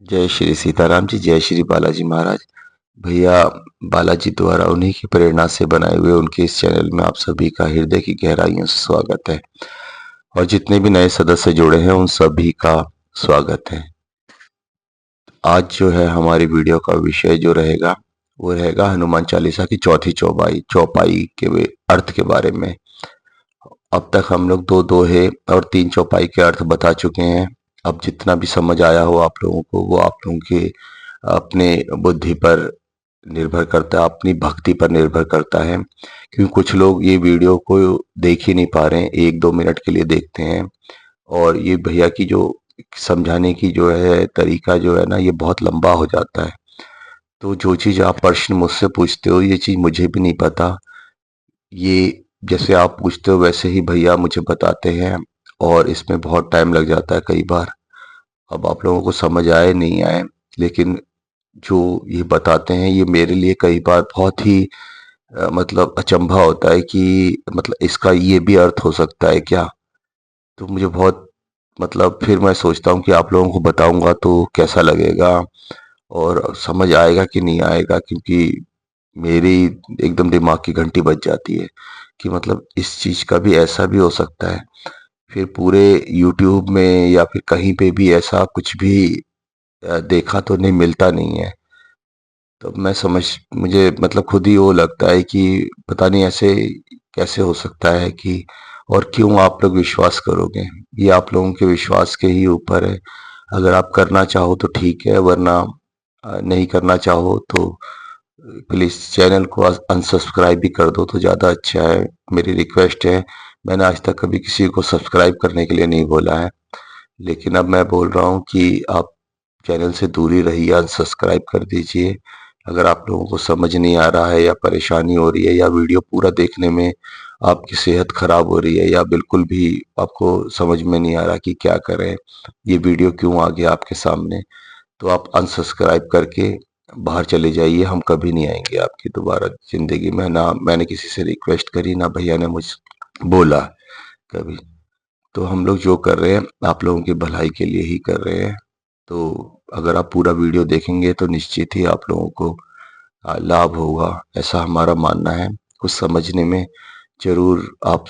जय श्री सीताराम जी, जय श्री बालाजी महाराज। भैया बालाजी द्वारा उन्हीं की प्रेरणा से बनाए हुए उनके इस चैनल में आप सभी का हृदय की गहराइयों से स्वागत है और जितने भी नए सदस्य जुड़े हैं उन सभी का स्वागत है। आज जो है हमारी वीडियो का विषय जो रहेगा वो रहेगा हनुमान चालीसा की चौथी चौपाई चौपाई के अर्थ के बारे में। अब तक हम लोग दो दोहे और तीन चौपाई के अर्थ बता चुके हैं। अब जितना भी समझ आया हो आप लोगों को वो आप लोगों के अपने बुद्धि पर निर्भर करता है, अपनी भक्ति पर निर्भर करता है। क्योंकि कुछ लोग ये वीडियो को देख ही नहीं पा रहे हैं, 1-2 मिनट के लिए देखते हैं और ये भैया की जो समझाने की जो है तरीका जो है ना ये बहुत लंबा हो जाता है। तो जो चीज़ आप प्रश्न मुझसे पूछते हो ये चीज़ मुझे भी नहीं पता। ये जैसे आप पूछते हो वैसे ही भैया मुझे बताते हैं और इसमें बहुत टाइम लग जाता है कई बार। अब आप लोगों को समझ आए नहीं आए, लेकिन जो ये बताते हैं ये मेरे लिए कई बार बहुत ही मतलब अचंभा होता है कि मतलब इसका ये भी अर्थ हो सकता है क्या? तो मुझे बहुत मतलब फिर मैं सोचता हूँ कि आप लोगों को बताऊंगा तो कैसा लगेगा और समझ आएगा कि नहीं आएगा, क्योंकि मेरी एकदम दिमाग की घंटी बज जाती है कि मतलब इस चीज़ का भी ऐसा भी हो सकता है। फिर पूरे यूट्यूब में या फिर कहीं पे भी ऐसा कुछ भी देखा तो नहीं, मिलता नहीं है। तो मैं समझ मुझे मतलब खुद ही वो लगता है कि पता नहीं ऐसे कैसे हो सकता है कि और क्यों आप लोग विश्वास करोगे? ये आप लोगों के विश्वास के ही ऊपर है। अगर आप करना चाहो तो ठीक है, वरना नहीं करना चाहो तो प्लीज़ चैनल को अनसब्सक्राइब भी कर दो तो ज़्यादा अच्छा है। मेरी रिक्वेस्ट है। मैंने आज तक कभी किसी को सब्सक्राइब करने के लिए नहीं बोला है, लेकिन अब मैं बोल रहा हूँ कि आप चैनल से दूरी रहिए, अनसब्सक्राइब कर दीजिए। अगर आप लोगों को समझ नहीं आ रहा है या परेशानी हो रही है या वीडियो पूरा देखने में आपकी सेहत खराब हो रही है या बिल्कुल भी आपको समझ में नहीं आ रहा कि क्या करें, ये वीडियो क्यों आ गया आपके सामने, तो आप अनसब्सक्राइब करके बाहर चले जाइए। हम कभी नहीं आएंगे आपकी दोबारा ज़िंदगी में। ना मैंने किसी से रिक्वेस्ट करी, ना भैया ने मुझ बोला कभी। तो हम लोग जो कर रहे हैं आप लोगों की भलाई के लिए ही कर रहे हैं। तो अगर आप पूरा वीडियो देखेंगे तो निश्चित ही आप लोगों को लाभ होगा, ऐसा हमारा मानना है। कुछ समझने में ज़रूर आप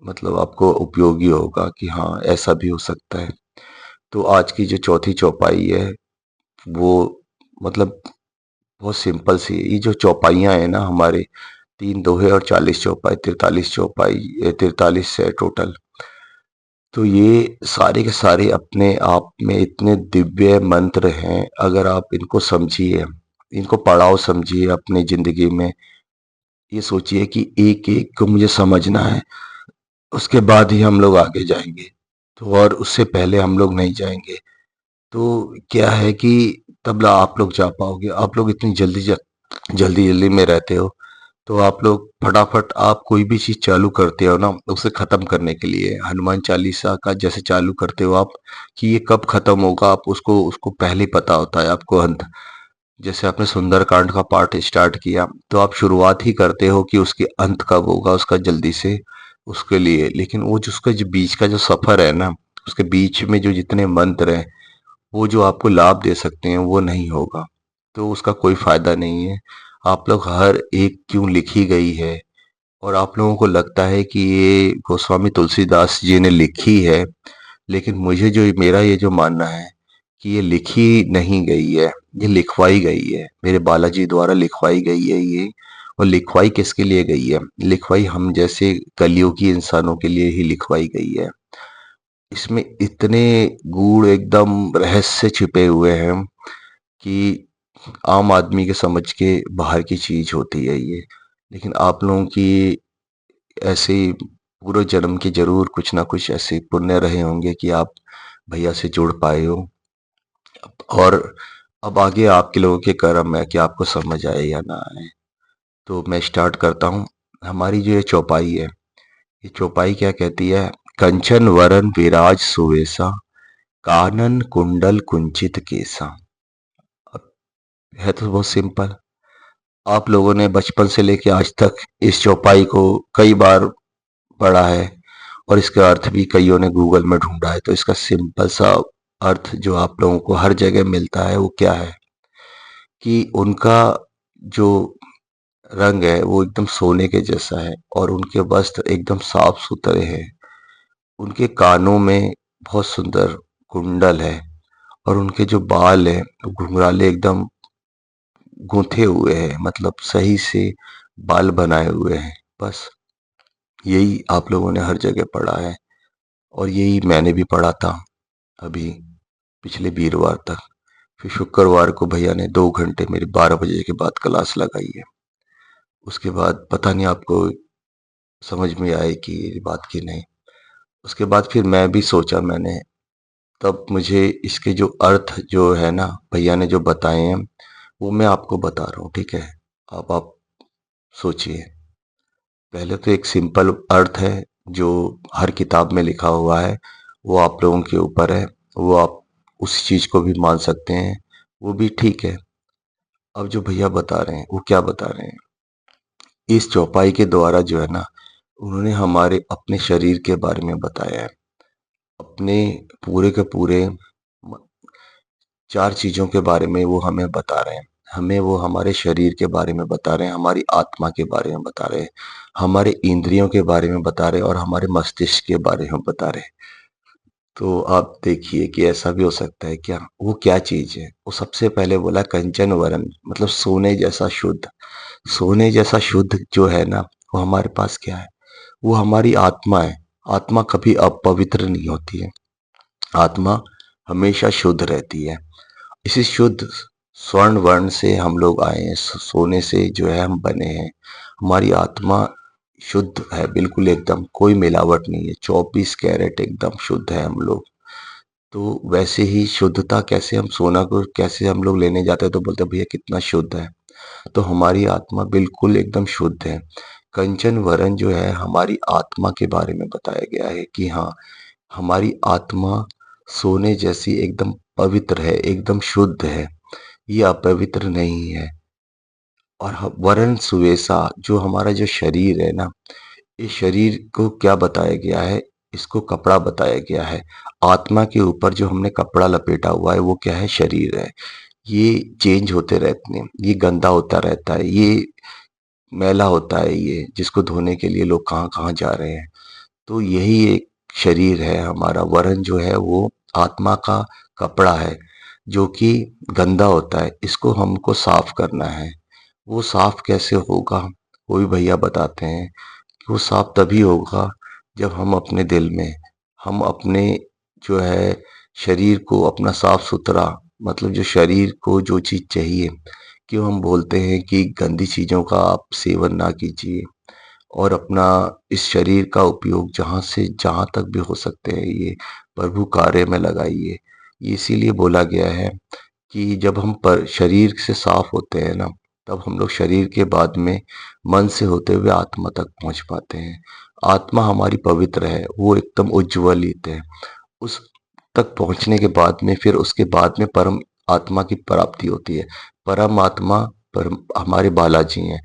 मतलब आपको उपयोगी होगा कि हाँ, ऐसा भी हो सकता है। तो आज की जो चौथी चौपाई है वो मतलब बहुत सिंपल सी है। ये जो चौपाइयाँ हैं ना हमारे 3 दोहे और 40 चौपाई, 43 चौपाई, 43 है टोटल। तो ये सारे के सारे अपने आप में इतने दिव्य मंत्र हैं, अगर आप इनको समझिए, इनको पड़ाव समझिए अपनी ज़िंदगी में। ये सोचिए कि एक-एक को मुझे समझना है, उसके बाद ही हम लोग आगे जाएँगे। तो और उससे पहले हम लोग नहीं जाएँगे। तो क्या है कि तब ला आप लोग जा पाओगे। आप लोग इतनी जल्दी-जल्दी में रहते हो, तो आप लोग फटाफट आप कोई भी चीज़ चालू करते हो ना, उसे ख़त्म करने के लिए हनुमान चालीसा का जैसे चालू करते हो आप कि ये कब ख़त्म होगा, आप उसको उसको पहले ही पता होता है आपको अंत। जैसे आपने सुंदरकांड का पाठ स्टार्ट किया, तो आप शुरुआत ही करते हो कि उसके अंत कब होगा, उसका जल्दी से उसके लिए। लेकिन वो जो उसका जो बीच का जो सफ़र है ना, उसके बीच में जो जितने मंत्र हैं, वो जो आपको लाभ दे सकते हैं वो नहीं होगा, तो उसका कोई फायदा नहीं है। आप लोग हर एक क्यों लिखी गई है और आप लोगों को लगता है कि ये गोस्वामी तुलसीदास जी ने लिखी है, लेकिन मुझे जो मेरा ये जो मानना है कि ये लिखी नहीं गई है, ये लिखवाई गई है, मेरे बालाजी द्वारा लिखवाई गई है ये। और लिखवाई किसके लिए गई है? लिखवाई हम जैसे कलियुगी इंसानों के लिए ही लिखवाई गई है। इसमें इतने गूढ़ एकदम रहस्य छिपे हुए हैं कि आम आदमी के समझ के बाहर की चीज होती है ये। लेकिन आप लोगों की ऐसे पूरे जन्म के जरूर कुछ ना कुछ ऐसे पुण्य रहे होंगे कि आप भैया से जुड़ पाए हो। और अब आगे आपके लोगों के कर्म है कि आपको समझ आए या ना आए। तो मैं स्टार्ट करता हूँ। हमारी जो ये चौपाई है, ये चौपाई क्या कहती है? कंचन वरन विराज सुवेसा, कानन कुंडल कुंचित केसा। अब है तो बहुत सिंपल। आप लोगों ने बचपन से लेके आज तक इस चौपाई को कई बार पढ़ा है और इसका अर्थ भी कईयों ने गूगल में ढूंढा है। तो इसका सिंपल सा अर्थ जो आप लोगों को हर जगह मिलता है वो क्या है कि उनका जो रंग है वो एकदम सोने के जैसा है और उनके वस्त्र एकदम साफ सुथरे हैं। उनके कानों में बहुत सुंदर कुंडल है और उनके जो बाल हैं वो घुंघराले एकदम गूंथे हुए हैं, मतलब सही से बाल बनाए हुए हैं। बस यही आप लोगों ने हर जगह पढ़ा है और यही मैंने भी पढ़ा था अभी पिछले वीरवार तक। फिर शुक्रवार को भैया ने 2 घंटे मेरी 12 बजे के बाद क्लास लगाई है। उसके बाद पता नहीं आपको समझ में आए कि ये बात की नहीं। उसके बाद फिर मैं भी सोचा, मैंने तब मुझे इसके जो अर्थ जो है ना भैया ने जो बताए हैं वो मैं आपको बता रहा हूँ, ठीक है। अब आप सोचिए। पहले तो एक सिंपल अर्थ है जो हर किताब में लिखा हुआ है, वो आप लोगों के ऊपर है। वो आप उस चीज को भी मान सकते हैं, वो भी ठीक है। अब जो भैया बता रहे हैं वो क्या बता रहे हैं, इस चौपाई के द्वारा जो है ना उन्होंने हमारे अपने शरीर के बारे में बताया है। अपने पूरे के पूरे 4 चीजों के बारे में वो हमें बता रहे हैं। हमें वो हमारे शरीर के बारे में बता रहे हैं, हमारी आत्मा के बारे में बता रहे हैं, हमारे इंद्रियों के बारे में बता रहे हैं और हमारे मस्तिष्क के बारे में बता रहे हैं। तो आप देखिए कि ऐसा भी हो सकता है क्या। वो क्या चीज है, वो सबसे पहले बोला कंचन वरन, मतलब सोने जैसा शुद्ध। सोने जैसा शुद्ध जो है ना वो हमारे पास क्या है, वो हमारी आत्मा है। आत्मा कभी अपवित्र नहीं होती है, आत्मा हमेशा शुद्ध रहती है। इसी शुद्ध स्वर्ण वर्ण से हम लोग आए हैं, सोने से जो है हम बने हैं। हमारी आत्मा शुद्ध है, बिल्कुल एकदम कोई मिलावट नहीं है, 24 कैरेट एकदम शुद्ध है हम लोग। तो वैसे ही शुद्धता कैसे, हम सोना को कैसे हम लोग लेने जाते हैं तो बोलते हैं भैया कितना शुद्ध है, तो हमारी आत्मा बिल्कुल एकदम शुद्ध है। कंचन वरन जो है हमारी आत्मा के बारे में बताया गया है कि हाँ, हमारी आत्मा सोने जैसी एकदम पवित्र है, एकदम शुद्ध है, ये अपवित्र नहीं है। और वरन सुवेसा, जो हमारा जो शरीर है ना, इस शरीर को क्या बताया गया है, इसको कपड़ा बताया गया है। आत्मा के ऊपर जो हमने कपड़ा लपेटा हुआ है वो क्या है, शरीर है। ये चेंज होते रहते हैं, ये गंदा होता रहता है, ये मैला होता है, ये जिसको धोने के लिए लोग कहाँ कहाँ जा रहे हैं। तो यही एक शरीर है हमारा। वरन जो है वो आत्मा का कपड़ा है जो कि गंदा होता है, इसको हमको साफ करना है। वो साफ कैसे होगा, वो भी भैया बताते हैं कि वो साफ तभी होगा जब हम अपने दिल में, हम अपने जो है शरीर को अपना साफ सुथरा, मतलब जो शरीर को जो चीज चाहिए, क्यों हम बोलते हैं कि गंदी चीजों का आप सेवन ना कीजिए और अपना इस शरीर का उपयोग जहाँ से जहाँ तक भी हो सकते हैं ये प्रभु कार्य में लगाइए। ये इसीलिए बोला गया है कि जब हम पर शरीर से साफ होते हैं ना, तब हम लोग शरीर के बाद में मन से होते हुए आत्मा तक पहुंच पाते हैं। आत्मा हमारी पवित्र है, वो एकदम उज्ज्वलित है। उस तक पहुंचने के बाद में फिर उसके बाद में परम आत्मा की प्राप्ति होती है। परम आत्मा परम हमारे बालाजी हैं।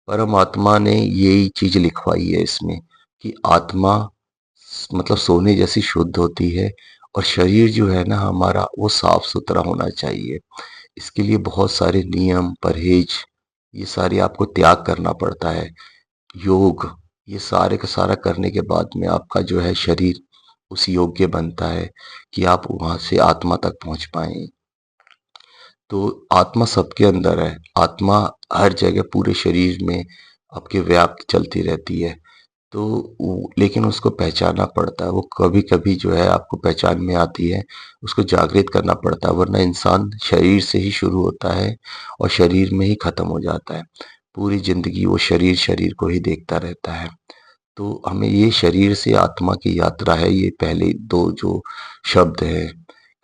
परमात्मा ने यही चीज लिखवाई है इसमें कि आत्मा मतलब सोने जैसी शुद्ध होती है और शरीर जो है ना हमारा वो साफ सुथरा होना चाहिए। इसके लिए बहुत सारे नियम परहेज, ये सारे आपको त्याग करना पड़ता है। योग, ये सारे का सारा करने के बाद में आपका जो है शरीर उस योग्य बनता है कि आप वहां से आत्मा तक पहुंच पाए। तो आत्मा सबके अंदर है, आत्मा हर जगह पूरे शरीर में आपके व्याप्त चलती रहती है। तो लेकिन उसको पहचानना पड़ता है, वो कभी कभी जो है आपको पहचान में आती है, उसको जागृत करना पड़ता है, वरना इंसान शरीर से ही शुरू होता है और शरीर में ही खत्म हो जाता है। पूरी जिंदगी वो शरीर शरीर को ही देखता रहता है। तो हमें ये शरीर से आत्मा की यात्रा है, ये पहले दो जो शब्द है,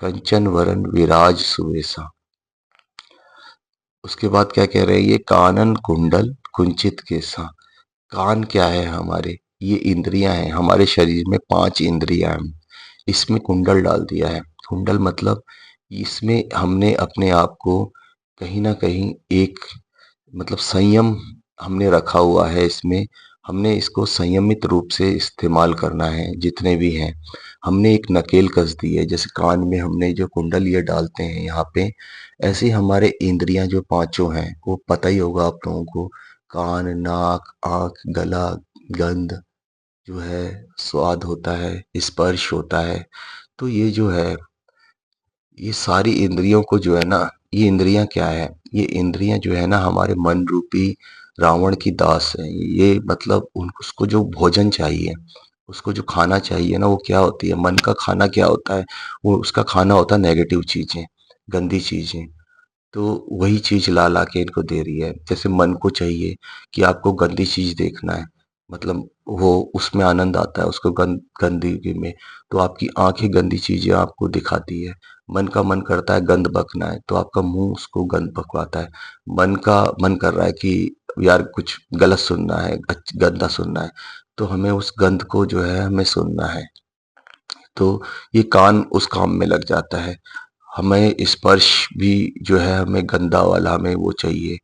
कंचन वरन विराज सुवेसा। उसके बाद क्या कह रहे हैं, ये कानन कुंडल कुंचित केसा। कान क्या है हमारे, ये इंद्रियां हैं, हमारे शरीर में 5 इंद्रियां हैं, इसमें कुंडल डाल दिया है। कुंडल मतलब इसमें हमने अपने आप को कहीं ना कहीं एक, मतलब संयम हमने रखा हुआ है इसमें। हमने इसको संयमित रूप से इस्तेमाल करना है जितने भी हैं। हमने एक नकेल कस दी है, जैसे कान में हमने जो कुंडल ये डालते हैं यहाँ पे, ऐसे ही हमारे इंद्रियां जो पांचों हैं, वो पता ही होगा आप लोगों को, कान, नाक, आंख, गला, गंध जो है, स्वाद होता है, स्पर्श होता है। तो ये जो है, ये सारी इंद्रियों को जो है ना, ये इंद्रियां क्या है, ये इंद्रियां जो है ना हमारे मन रूपी रावण की दास है। ये मतलब उन उसको जो भोजन चाहिए, उसको जो खाना चाहिए ना, वो क्या होती है, मन का खाना क्या होता है, वो उसका खाना होता है नेगेटिव चीजें, गंदी चीजें। तो वही चीज ला ला के इनको दे रही है। जैसे मन को चाहिए कि आपको गंदी चीज देखना है, मतलब वो उसमें आनंद आता है उसको गंदगी में, तो आपकी आंखें गंदी चीजें आपको दिखाती है। मन का मन करता है गंद बकना है, तो आपका मुंह उसको गंद बकवाता है। मन का मन कर रहा है कि यार कुछ गलत सुनना है, गंदा सुनना है, तो हमें उस गंद को जो है हमें सुनना है। तो ये कान उस काम में लग जाता है। हमें स्पर्श भी जो है, हमें गंदा वाला हमें वो चाहिए।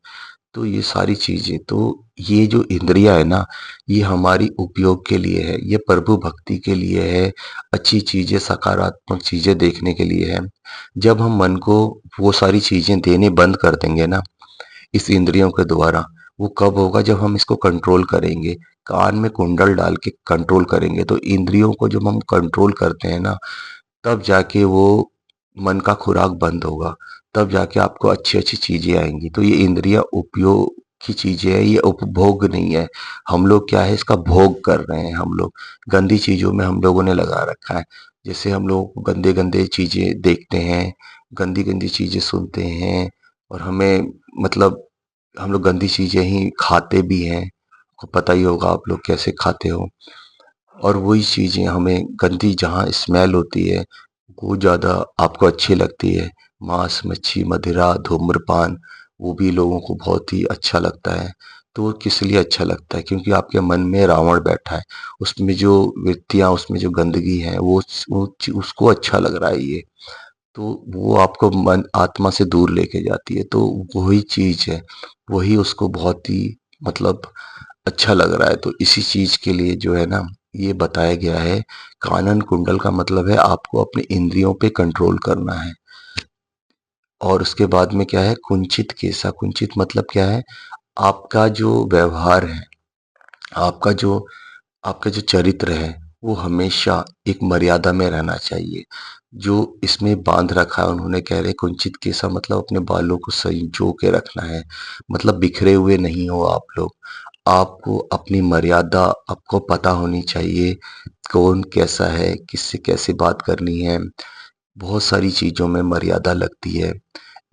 तो ये सारी चीजें, तो ये जो इंद्रियां है ना, ये हमारी उपयोग के लिए है, ये प्रभु भक्ति के लिए है, अच्छी चीजें, सकारात्मक चीजें देखने के लिए है। जब हम मन को वो सारी चीजें देने बंद कर देंगे ना, इस इंद्रियों के द्वारा, वो कब होगा, जब हम इसको कंट्रोल करेंगे, कान में कुंडल डाल के कंट्रोल करेंगे। तो इंद्रियों को जब हम कंट्रोल करते हैं ना, तब जाके वो मन का खुराक बंद होगा, तब जाके आपको अच्छी-अच्छी चीज़ें आएँगी। तो ये इंद्रियाँ उपयोग की चीज़ें हैं, ये उपभोग नहीं है। हम लोग क्या है, इसका भोग कर रहे हैं हम लोग। गंदी चीज़ों में हम लोगों ने लगा रखा है। जैसे हम लोग गंदे-गंदे चीज़ें देखते हैं, गंदी-गंदी चीज़ें सुनते हैं, और हमें मतलब हम लोग गंदी चीज़ें ही खाते भी हैं। आपको पता ही होगा आप लोग कैसे खाते हो। और वही चीज़ें हमें गंदी जहाँ स्मेल होती है, वो ज़्यादा आपको अच्छी लगती है। मांस, मच्छी, मदिरा, धूम्रपान, वो भी लोगों को बहुत ही अच्छा लगता है। तो वो किस लिए अच्छा लगता है? क्योंकि आपके मन में रावण बैठा है। उसमें जो वृत्तियाँ, उसमें जो गंदगी है, उसको अच्छा लग रहा है ये। तो वो आपको मन आत्मा से दूर लेके जाती है। तो वही चीज़ है, वही उसको बहुत ही मतलब अच्छा लग रहा है। तो इसी चीज़ के लिए जो है ना, ये बताया गया है। कानन कुंडल का मतलब है आपको अपनी इंद्रियों पे कंट्रोल करना है। और उसके बाद में क्या है, कुंचित केसा, कुंचित मतलब क्या है, आपका जो व्यवहार है, आपका जो आपका जो चरित्र है, वो हमेशा एक मर्यादा में रहना चाहिए। जो इसमें बांध रखा है, उन्होंने कह रहे कुंचित केसा मतलब अपने बालों को संजो के रखना है, मतलब बिखरे हुए नहीं हो आप लोग। आपको अपनी मर्यादा आपको पता होनी चाहिए, कौन कैसा है, किससे कैसे बात करनी है। बहुत सारी चीज़ों में मर्यादा लगती है।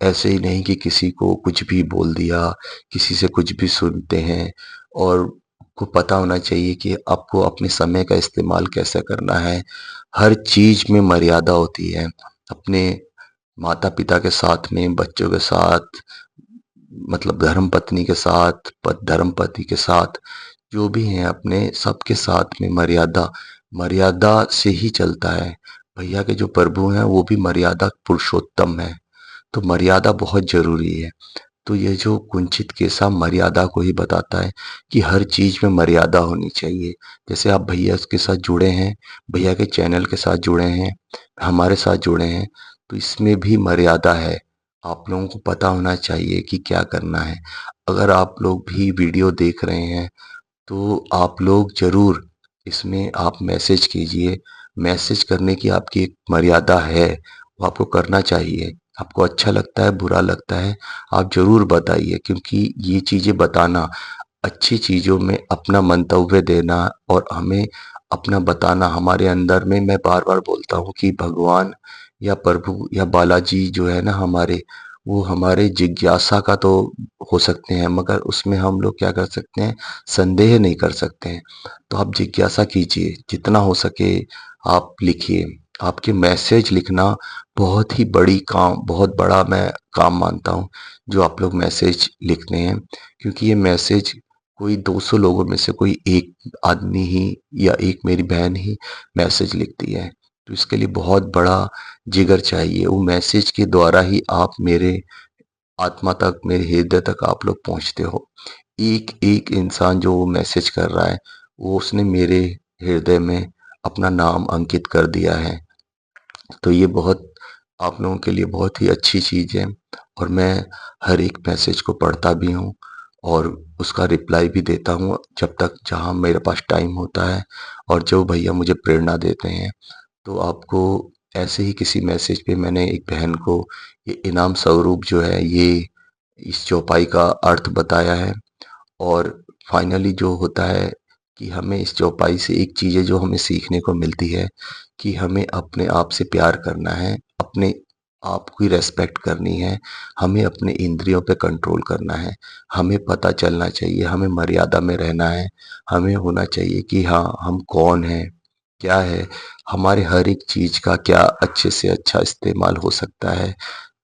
ऐसे ही नहीं कि किसी को कुछ भी बोल दिया, किसी से कुछ भी सुनते हैं। और को पता होना चाहिए कि आपको अपने समय का इस्तेमाल कैसे करना है। हर चीज़ में मर्यादा होती है। अपने माता-पिता के साथ में, बच्चों के साथ, मतलब धर्मपत्नी के साथ, धर्मपति के साथ, जो भी हैं अपने सबके साथ में मर्यादा, मर्यादा से ही चलता है। भैया के जो प्रभु हैं वो भी मर्यादा पुरुषोत्तम है। तो मर्यादा बहुत ज़रूरी है। तो ये जो कुंचित केसा मर्यादा को ही बताता है कि हर चीज़ में मर्यादा होनी चाहिए। जैसे आप भैया के साथ जुड़े हैं, भैया के चैनल के साथ जुड़े हैं, हमारे साथ जुड़े हैं, तो इसमें भी मर्यादा है। आप लोगों को पता होना चाहिए कि क्या करना है। अगर आप लोग भी वीडियो देख रहे हैं, तो आप लोग ज़रूर इसमें आप मैसेज कीजिए। मैसेज करने की आपकी एक मर्यादा है, वो आपको करना चाहिए। आपको अच्छा लगता है, बुरा लगता है, आप ज़रूर बताइए, क्योंकि ये चीज़ें बताना, अच्छी चीज़ों में अपना मंतव्य देना और हमें अपना बताना, हमारे अंदर में, मैं बार-बार बोलता हूँ कि भगवान या प्रभु या बालाजी जो है ना हमारे, वो हमारे जिज्ञासा का तो हो सकते हैं, मगर उसमें हम लोग क्या कर सकते हैं, संदेह नहीं कर सकते हैं। तो आप जिज्ञासा कीजिए, जितना हो सके आप लिखिए। आपके मैसेज लिखना बहुत ही बड़ी काम, बहुत बड़ा मैं काम मानता हूँ, जो आप लोग मैसेज लिखते हैं। क्योंकि ये मैसेज कोई 200 लोगों में से कोई एक आदमी ही या एक मेरी बहन ही मैसेज लिखती है। तो इसके लिए बहुत बड़ा जिगर चाहिए। वो मैसेज के द्वारा ही आप मेरे आत्मा तक, मेरे हृदय तक आप लोग पहुँचते हो। एक-एक इंसान जो वो मैसेज कर रहा है, वो उसने मेरे हृदय में अपना नाम अंकित कर दिया है। तो ये बहुत आप लोगों के लिए बहुत ही अच्छी चीज़ है और मैं हर एक मैसेज को पढ़ता भी हूँ और उसका रिप्लाई भी देता हूँ जब तक जहाँ मेरे पास टाइम होता है और जो भैया मुझे प्रेरणा देते हैं। तो आपको ऐसे ही किसी मैसेज पे मैंने एक बहन को ये इनाम स्वरूप जो है ये इस चौपाई का अर्थ बताया है और फाइनली जो होता है कि हमें इस चौपाई से एक चीज़ है जो हमें सीखने को मिलती है कि हमें अपने आप से प्यार करना है, अपने आप की रिस्पेक्ट करनी है, हमें अपने इंद्रियों पे कंट्रोल करना है, हमें पता चलना चाहिए, हमें मर्यादा में रहना है, हमें होना चाहिए कि हाँ, हम कौन हैं, क्या है, हमारे हर एक चीज़ का क्या अच्छे से अच्छा इस्तेमाल हो सकता है।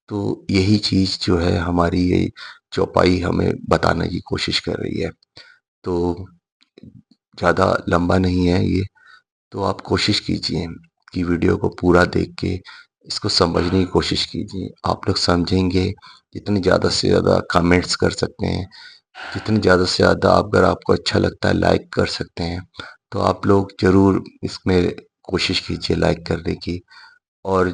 तो यही चीज़ जो है हमारी ये चौपाई हमें बताने की कोशिश कर रही है। तो ज़्यादा लंबा नहीं है ये, तो आप कोशिश कीजिए कि वीडियो को पूरा देख के इसको समझने की कोशिश कीजिए। आप लोग समझेंगे, जितनी ज़्यादा से ज़्यादा कमेंट्स कर सकते हैं, जितनी ज़्यादा से ज़्यादा अगर आपको अच्छा लगता है लाइक कर सकते हैं, तो आप लोग ज़रूर इसमें कोशिश कीजिए लाइक करने की और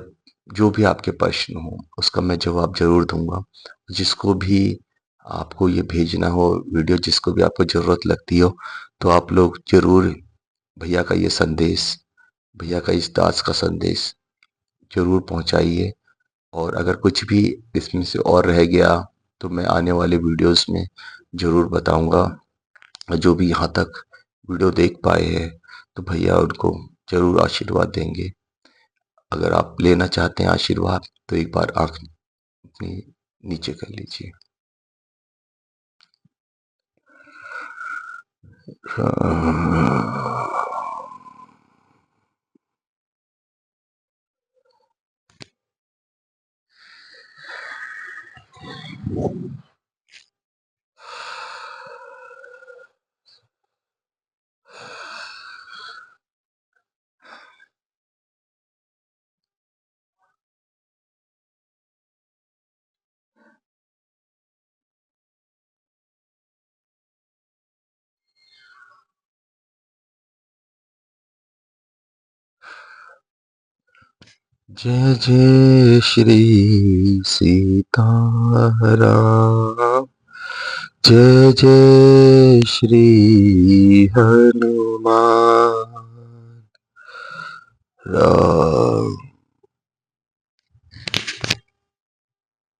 जो भी आपके प्रश्न हो उसका मैं जवाब ज़रूर दूँगा। जिसको भी आपको ये भेजना हो वीडियो जिसको भी आपको ज़रूरत लगती हो, तो आप लोग ज़रूर भैया का ये संदेश, भैया का इस दास का संदेश ज़रूर पहुँचाइए और अगर कुछ भी इसमें से और रह गया, तो मैं आने वाले वीडियोज़ में ज़रूर बताऊँगा। और जो भी यहाँ तक वीडियो देख पाए हैं, तो भैया उनको ज़रूर आशीर्वाद देंगे। अगर आप लेना चाहते हैं आशीर्वाद, तो एक बार आँख अपनी नीचे कर लीजिए। जय जय श्री सीताराम, जय जय श्री हनुमान, राम